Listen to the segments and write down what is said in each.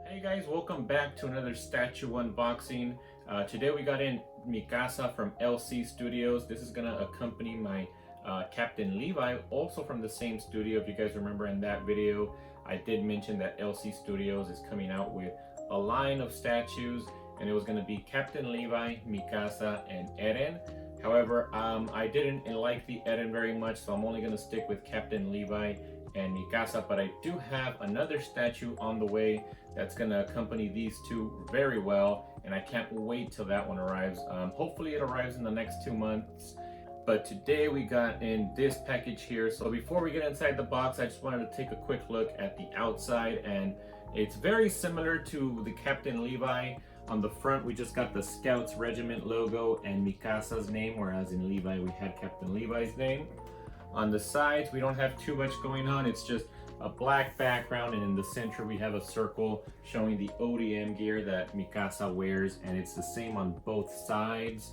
Hey guys, welcome back to another statue unboxing. Today we got in Mikasa from LC Studios. This is gonna accompany my Captain Levi, also from the same studio. If you guys remember in that video, I did mention that LC Studios is coming out with a line of statues, and it was gonna be Captain Levi, Mikasa, and Eren. However, I didn't like the Eren very much, so I'm only gonna stick with Captain Levi and Mikasa, but I do have another statue on the way that's going to accompany these two very well, and I can't wait till that one arrives. Hopefully it arrives in the next 2 months, but today we got in this package here. So before we get inside the box, I just wanted to take a quick look at the outside, and it's very similar to the Captain Levi. On the front we just got the Scouts Regiment logo and Mikasa's name, whereas in Levi we had Captain Levi's name. On the sides we don't have too much going on, it's just a black background, and in the center we have a circle showing the ODM gear that Mikasa wears, and it's the same on both sides.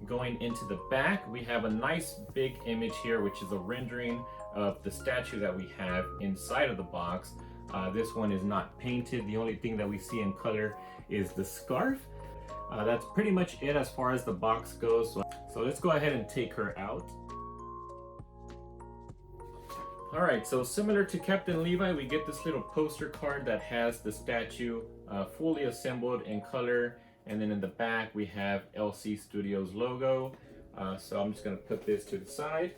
Going into the back, we have a nice big image here, which is a rendering of the statue that we have inside of the box. This one is not painted. The only thing that we see in color is the scarf. That's pretty much it as far as the box goes. So let's go ahead and take her out. Alright, so similar to Captain Levi, we get this little poster card that has the statue fully assembled in color, and then in the back we have LC Studios logo. So I'm just going to put this to the side.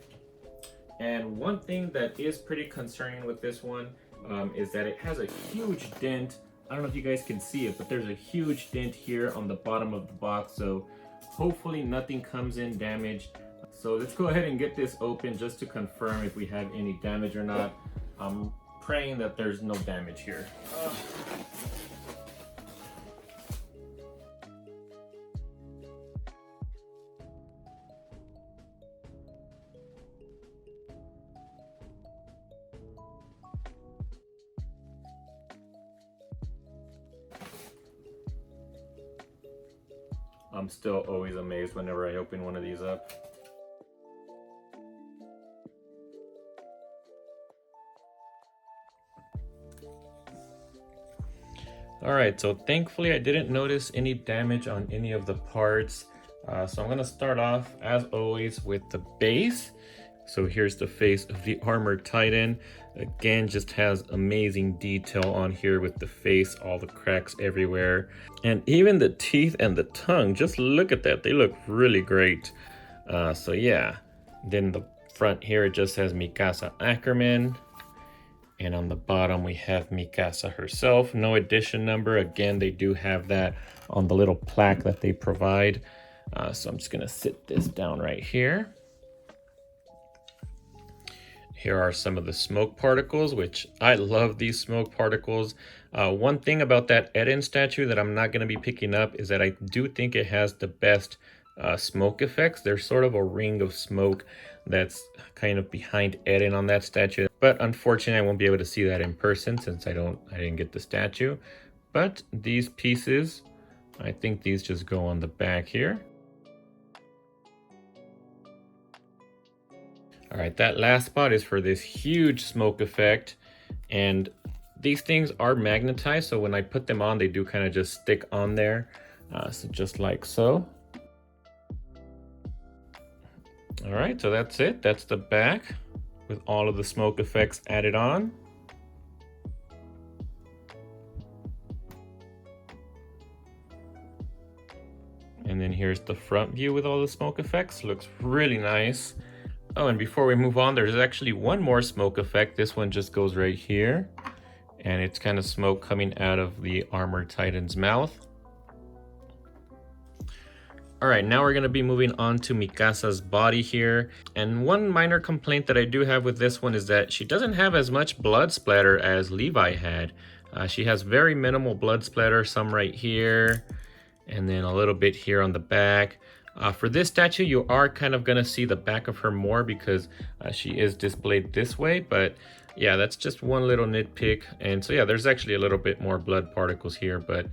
And one thing that is pretty concerning with this one is that it has a huge dent. I don't know if you guys can see it, but there's a huge dent here on the bottom of the box, so hopefully nothing comes in damaged. So let's go ahead and get this open just to confirm if we have any damage or not. I'm praying that there's no damage here. I'm still always amazed whenever I open one of these up. Alright, so thankfully I didn't notice any damage on any of the parts. So I'm going to start off, as always, with the base. So here's the face of the Armored Titan. Again, just has amazing detail on here with the face, all the cracks everywhere. And even the teeth and the tongue, just look at that. They look really great. So yeah, then the front here, it just says Mikasa Ackerman. And on the bottom, we have Mikasa herself. No edition number. Again, they do have that on the little plaque that they provide. So I'm just going to sit this down right here. Here are some of the smoke particles, which I love these smoke particles. One thing about that Eren statue that I'm not going to be picking up is that I do think it has the best smoke effects. There's sort of a ring of smoke that's kind of behind Eren on that statue, but unfortunately I won't be able to see that in person since I didn't get the statue. But these pieces, I think these just go on the back here. All right, that last spot is for this huge smoke effect, and these things are magnetized, so when I put them on, they do kind of just stick on there, so just like so. All right, so that's it. That's the back with all of the smoke effects added on. And then here's the front view with all the smoke effects. Looks really nice. Oh, and before we move on, there's actually one more smoke effect. This one just goes right here, and it's kind of smoke coming out of the Armored Titan's mouth. All right, now we're going to be moving on to Mikasa's body here. And one minor complaint that I do have with this one is that she doesn't have as much blood splatter as Levi had. She has very minimal blood splatter, some right here, and then a little bit here on the back. For this statue, you are kind of going to see the back of her more because she is displayed this way. But yeah, that's just one little nitpick. And so yeah, there's actually a little bit more blood particles here, but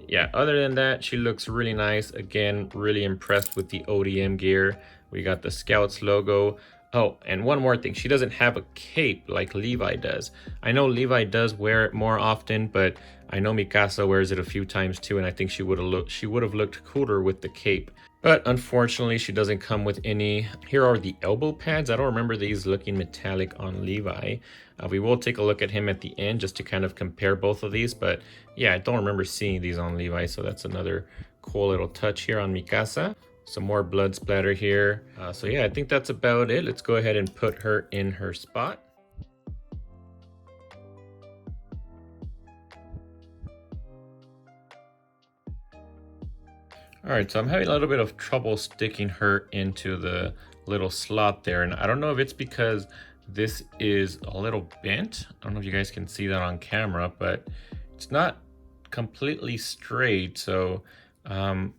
yeah, other than that, she looks really nice. Again, really impressed with the ODM gear. We got the Scouts logo. Oh, and one more thing. She doesn't have a cape like Levi does. I know Levi does wear it more often, but I know Mikasa wears it a few times too, and I think she would have looked cooler with the cape. But unfortunately, she doesn't come with any. Here are the elbow pads. I don't remember these looking metallic on Levi. We will take a look at him at the end just to kind of compare both of these. But yeah, I don't remember seeing these on Levi, so that's another cool little touch here on Mikasa. Some more blood splatter here. So yeah, I think that's about it. Let's go ahead and put her in her spot. All right, so I'm having a little bit of trouble sticking her into the little slot there. And I don't know if it's because this is a little bent. I don't know if you guys can see that on camera, but it's not completely straight. So I'm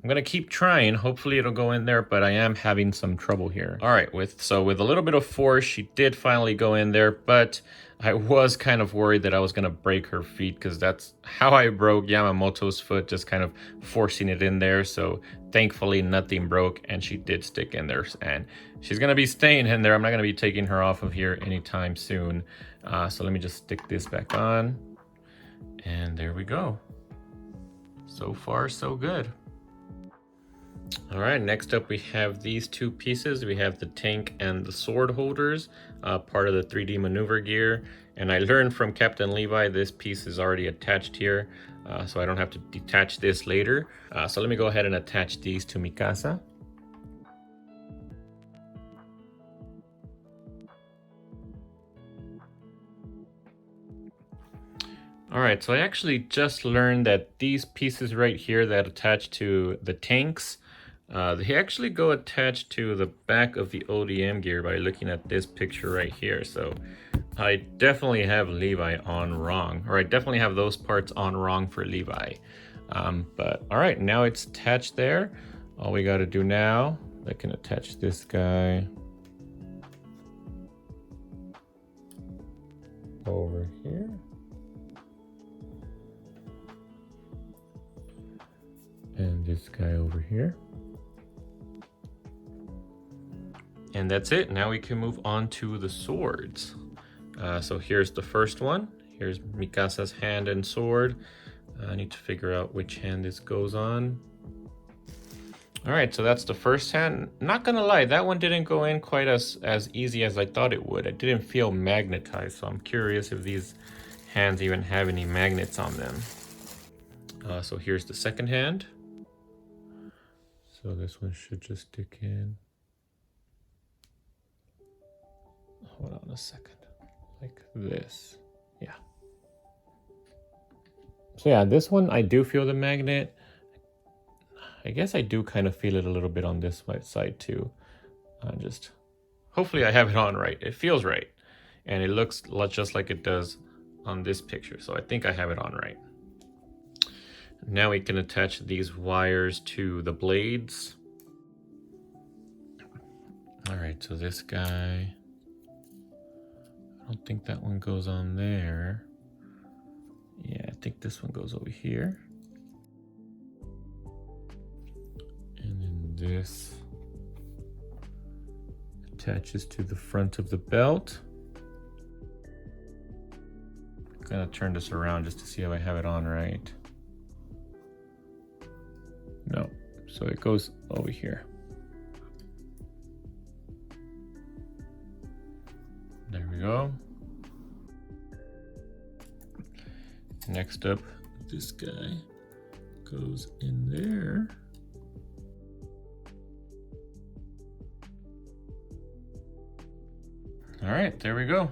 gonna keep trying. Hopefully it'll go in there, but I am having some trouble here. All right, with a little bit of force, she did finally go in there, but I was kind of worried that I was gonna break her feet because that's how I broke Yamamoto's foot, just kind of forcing it in there. So thankfully nothing broke and she did stick in there, and she's gonna be staying in there. I'm not gonna be taking her off of here anytime soon. So let me just stick this back on, and there we go. So far, so good. All right, next up we have these two pieces. We have the tank and the sword holders, part of the 3D maneuver gear. And I learned from Captain Levi, this piece is already attached here, so I don't have to detach this later. So let me go ahead and attach these to Mikasa. All right, so I actually just learned that these pieces right here that attach to the tanks, they actually go attached to the back of the ODM gear by looking at this picture right here. So I definitely have Levi on wrong, or I definitely have those parts on wrong for Levi. But all right, now it's attached there. All we got to do now, I can attach this guy over here. And this guy over here. And that's it. Now we can move on to the swords. So here's the first one. Here's Mikasa's hand and sword. I need to figure out which hand this goes on. All right, so that's the first hand. Not gonna lie, that one didn't go in quite as easy as I thought it would. It didn't feel magnetized, so I'm curious if these hands even have any magnets on them. So here's the second hand. So this one should just stick in. Hold on a second, like this, yeah. So yeah, this one I do feel the magnet. I guess I do kind of feel it a little bit on this side too. Hopefully I have it on right. It feels right, and it looks just like it does on this picture. So I think I have it on right. Now we can attach these wires to the blades. All right, so this guy, I don't think that one goes on there. Yeah, I think this one goes over here. And then this attaches to the front of the belt. I'm gonna turn this around just to see if I have it on right. No, so it goes over here. There we go. Next up, this guy goes in there. All right, there we go.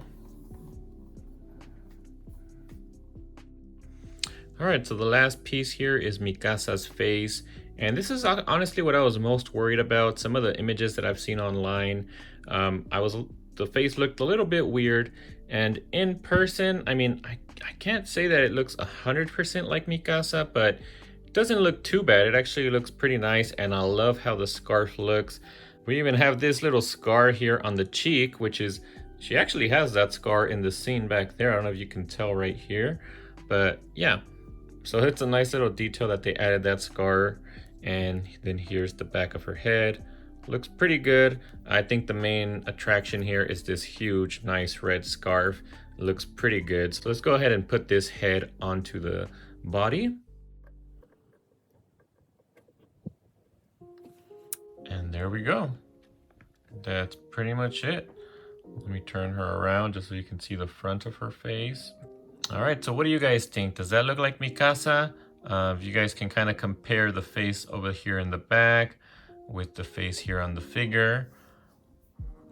All right, so the last piece here is Mikasa's face. And this is honestly what I was most worried about. Some of the images that I've seen online, the face looked a little bit weird. And in person, I mean, I can't say that it looks 100% like Mikasa, but it doesn't look too bad. It actually looks pretty nice, and I love how the scarf looks. We even have this little scar here on the cheek, which is, she actually has that scar in the scene back there. I don't know if you can tell right here, but yeah. So it's a nice little detail that they added that scar. And then here's the back of her head. looks pretty good. I think the main attraction here is this huge, nice red scarf. It looks pretty good. So let's go ahead and put this head onto the body. And there we go. That's pretty much it. Let me turn her around just so you can see the front of her face. All right, so what do you guys think? Does that look like Mikasa? You guys can kind of compare the face over here in the back with the face here on the figure.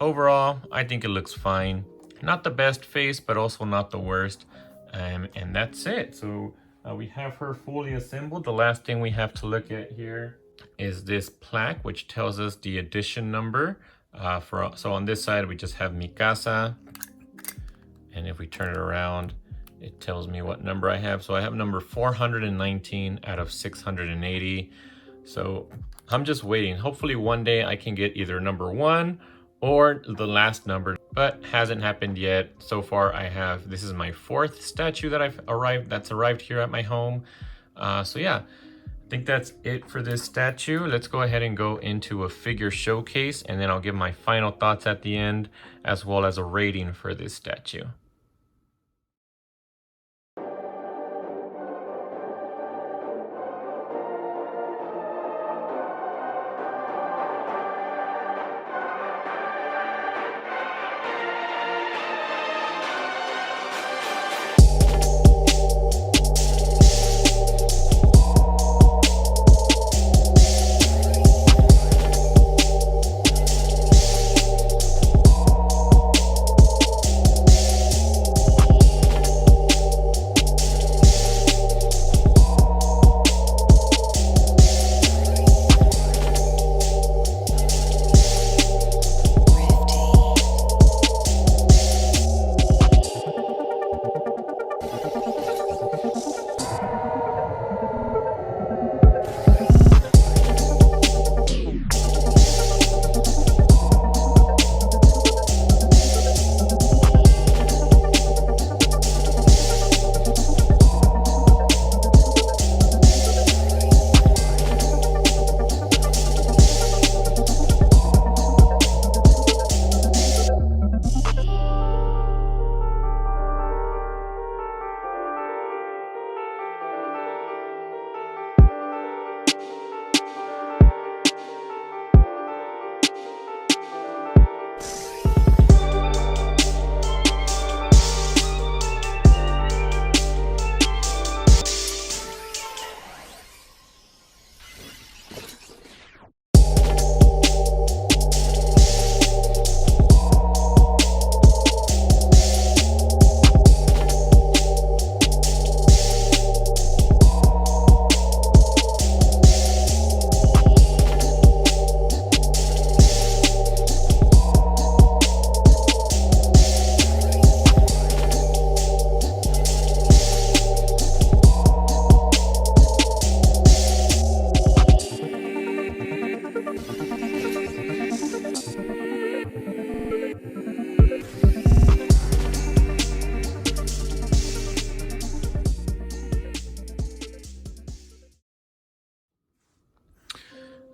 Overall, I think it looks fine. Not the best face, but also not the worst. And that's it. So we have her fully assembled. The last thing we have to look at here is this plaque, which tells us the edition number. So on this side, we just have Mikasa. And if we turn it around, it tells me what number I have. So I have number 419 out of 680. So I'm just waiting. Hopefully one day I can get either number 1 or the last number, but hasn't happened yet. So far this is my 4th statue that that's arrived here at my home. So yeah, I think that's it for this statue. Let's go ahead and go into a figure showcase, and then I'll give my final thoughts at the end, as well as a rating for this statue.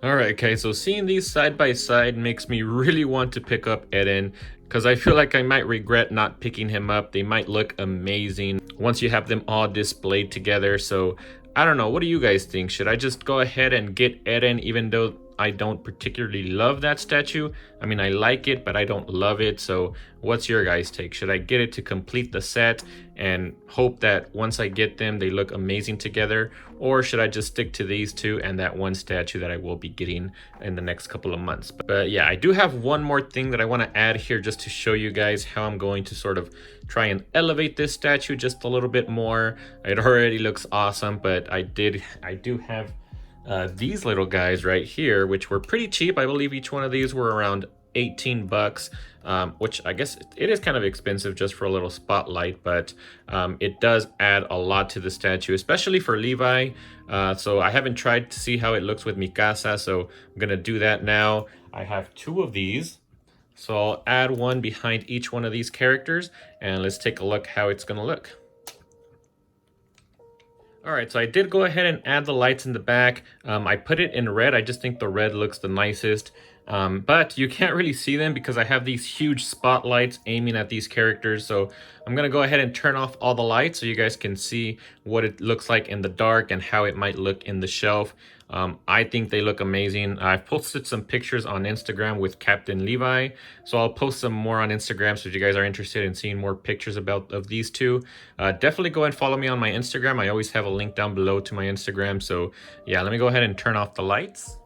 Alright, okay, so seeing these side by side makes me really want to pick up Eren, because I feel like I might regret not picking him up. They might look amazing once you have them all displayed together. So I don't know, what do you guys think? Should I just go ahead and get Eren even though I don't particularly love that statue? I mean, I like it, but I don't love it. So what's your guys' take? Should I get it to complete the set and hope that once I get them, they look amazing together? Or should I just stick to these two and that one statue that I will be getting in the next couple of months? But yeah, I do have one more thing that I want to add here just to show you guys how I'm going to sort of try and elevate this statue just a little bit more. It already looks awesome, but I do have these little guys right here, which were pretty cheap. I believe each one of these were around 18 bucks, which I guess it is kind of expensive just for a little spotlight, but it does add a lot to the statue, especially for Levi. So I haven't tried to see how it looks with Mikasa, so I'm gonna do that now. I have two of these, so I'll add one behind each one of these characters, and let's take a look how it's gonna look. Alright, so I did go ahead and add the lights in the back. I put it in red. I just think the red looks the nicest. But you can't really see them because I have these huge spotlights aiming at these characters. So I'm gonna go ahead and turn off all the lights so you guys can see what it looks like in the dark and how it might look in the shelf. I think they look amazing. I've posted some pictures on Instagram with Captain Levi, so I'll post some more on Instagram. So if you guys are interested in seeing more pictures of these two, definitely go and follow me on my Instagram. I always have a link down below to my Instagram. So yeah, let me go ahead and turn off the lights.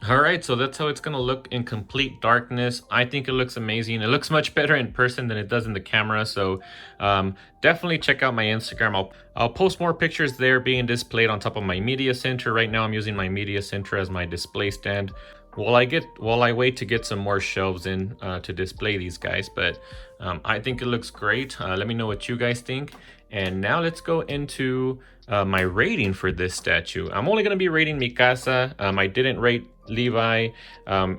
All right, so that's how it's gonna look in complete darkness. I think it looks amazing. It looks much better in person than it does in the camera. So definitely check out my Instagram. I'll post more pictures there being displayed on top of my media center. Right now I'm using my media center as my display stand while I wait to get some more shelves in to display these guys. But I think it looks great. Let me know what you guys think. And now let's go into my rating for this statue. I'm only going to be rating Mikasa. I didn't rate Levi.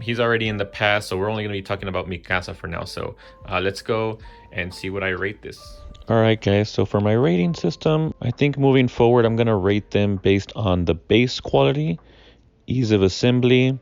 He's already in the past, so we're only going to be talking about Mikasa for now. So let's go and see what I rate this. Alright guys, so for my rating system, I think moving forward I'm going to rate them based on the base quality, ease of assembly,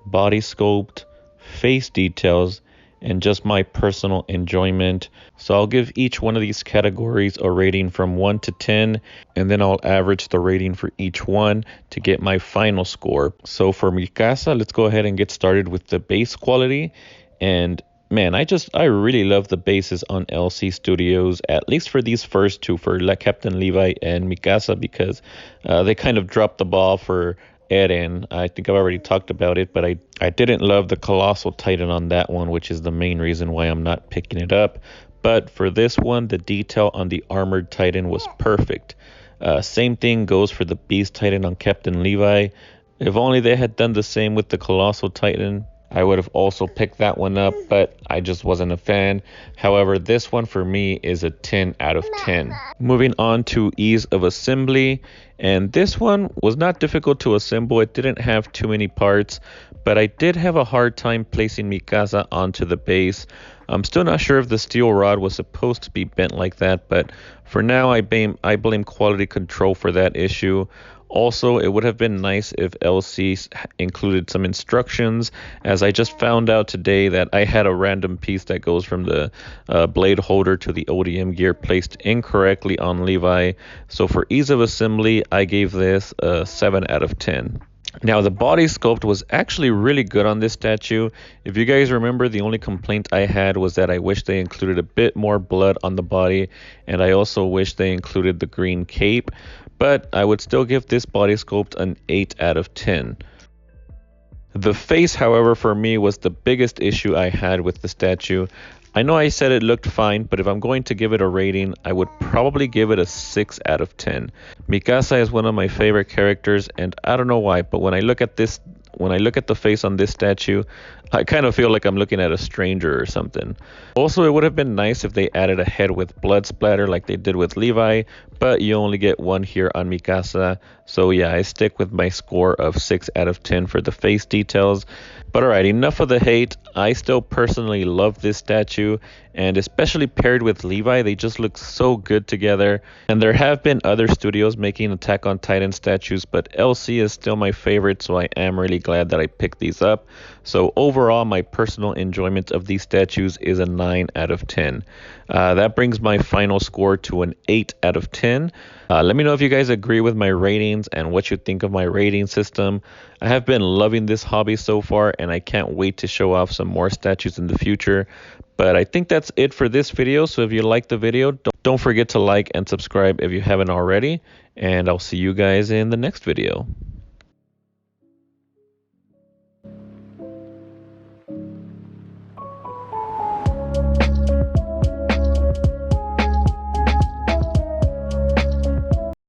body sculpt, face details, and just my personal enjoyment. So I'll give each one of these categories a rating from 1 to 10, and then I'll average the rating for each one to get my final score. So for Mikasa, let's go ahead and get started with the base quality. And man, I really love the bases on LC Studios, at least for these first two, for Captain Levi and Mikasa, because they kind of dropped the ball for Eren. I think I've already talked about it, but I didn't love the Colossal Titan on that one, which is the main reason why I'm not picking it up. But for this one, the detail on the Armored Titan was perfect. Same thing goes for the Beast Titan on Captain Levi. If only they had done the same with the Colossal Titan, I would have also picked that one up, but I just wasn't a fan. However, this one for me is a 10 out of 10. Moving on to ease of assembly, and this one was not difficult to assemble. It didn't have too many parts, but I did have a hard time placing Mikasa onto the base. I'm still not sure if the steel rod was supposed to be bent like that, but for now I blame quality control for that issue. Also, it would have been nice if LC included some instructions, as I just found out today that I had a random piece that goes from the blade holder to the ODM gear placed incorrectly on Levi. So for ease of assembly, I gave this a 7 out of 10. Now, the body sculpt was actually really good on this statue. If you guys remember, the only complaint I had was that I wish they included a bit more blood on the body, and I also wish they included the green cape. But I would still give this body sculpt an 8 out of 10. The face, however, for me was the biggest issue I had with the statue. I know I said it looked fine, but if I'm going to give it a rating, I would probably give it a 6 out of 10. Mikasa is one of my favorite characters, and I don't know why, but when I look at the face on this statue, I kind of feel like I'm looking at a stranger or something. Also, it would have been nice if they added a head with blood splatter like they did with Levi, but you only get one here on Mikasa. So yeah, I stick with my score of 6 out of 10 for the face details. But alright, enough of the hate. I still personally love this statue, and especially paired with Levi, they just look so good together. And there have been other studios making Attack on Titan statues, but LC is still my favorite, so I am really glad that I picked these up. So overall, my personal enjoyment of these statues is a 9 out of 10. That brings my final score to an 8 out of 10. Let me know if you guys agree with my ratings and what you think of my rating system. I have been loving this hobby so far, and I can't wait to show off some more statues in the future. But I think that's it for this video. So if you liked the video, don't forget to like and subscribe if you haven't already. And I'll see you guys in the next video.